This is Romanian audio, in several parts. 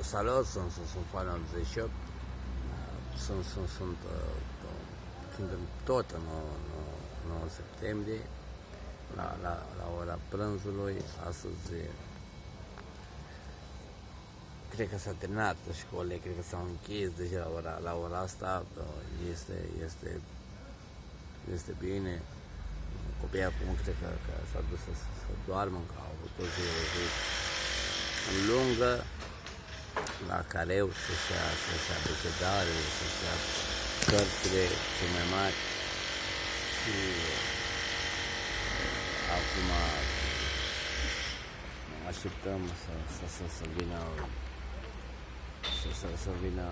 Salut, sunt fan 88. Suntem tot în 9 septembrie, la ora prânzului. Astăzi cred că s-a terminat școlile, cred că s-au închis deja la ora asta. Este bine. Copiii acum cred că s-au dus să doarmă, că au avut o zi lungă la careu, să-și ia bucătare, să-și ia cărțile cele mai mari. Și acum așteptăm să vină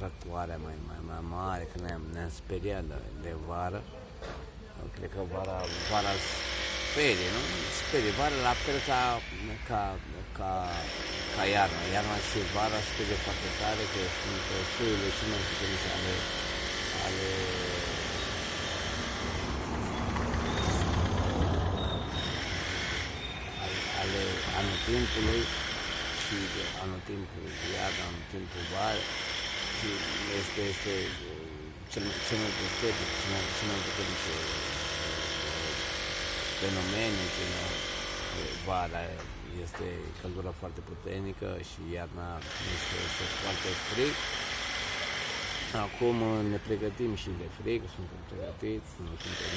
răcoarea mai mare, că ne-am speriat de vară. Cred că vara sperie, nu? Sperie. Vara la fel ca iarna. Iarna și vara sperie foarte tare, că sunt suiile cele mai puternice ale anotimpului și anotimpul iarna, anotimpul vară. Și este cel mai puternice fenomene, vara este căldura foarte puternică și iarna este foarte frig. Acum ne pregătim și de frig, suntem pregătiți, nu suntem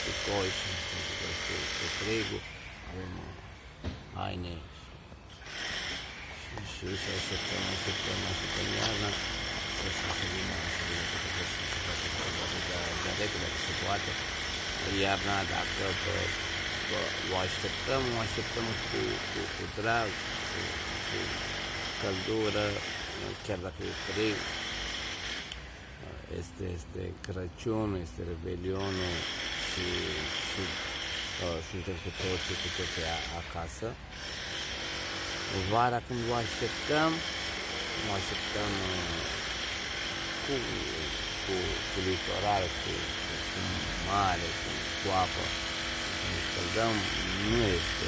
fricoși, nu suntem fricoși cu frigul, avem haine și așteptăm iarna să vină de repede, că se poate. Iarna, dacă o așteptăm cu drag, cu căldură, chiar dacă e frig. Este Crăciunul, este Revelionul și suntem cu toții acasă. Vara, când o așteptăm cu litoral, cu mare, cu apă, să ne scăldăm. Nu este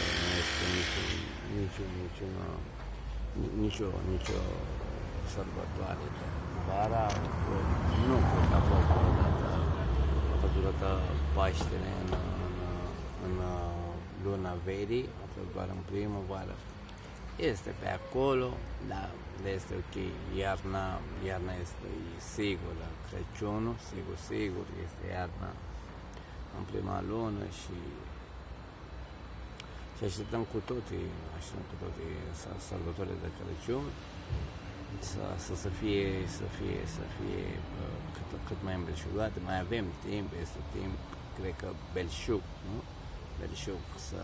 nicio sărbătoare de vara. Nu cred că a fost odată Paștele în luna verii, a fost doar în primăvară. Este pe acolo, dar este ok. Iarna este sigur, Crăciunul, sigur, este iarna în prima lună și așteptăm cu toții sărbătorile de Crăciun să fie cât mai îmbelșugate. Mai avem timp, este timp, cred că belșug, nu? Belșug să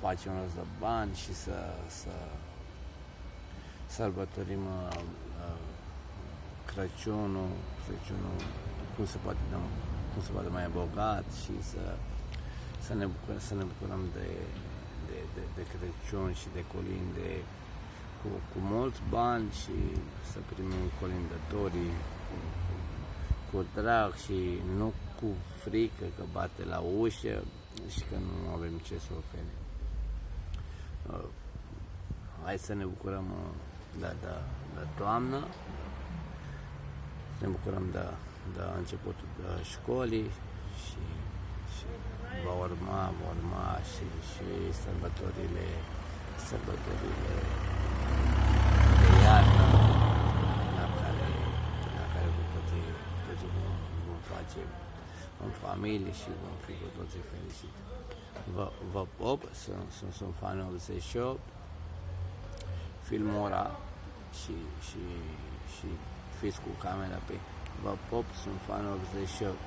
facem un rost de bani și să sărbătorim Crăciunul cum se poate mai bogat și să ne bucurăm de Crăciun și de colinde cu mulți bani și să primim colindătorii cu drag și nu cu frică că bate la ușă și că nu avem ce să ofere. Hai să ne bucurăm de toamnă, să ne bucurăm de începutul școlii și va urma și sărbătorile de iarnă la care cu toții vom face în familie și vom fi cu toții fericiți. Vă pop, sunt fan 88, Filmora și fiți cu camera pe. Vă pop, sunt fan 88.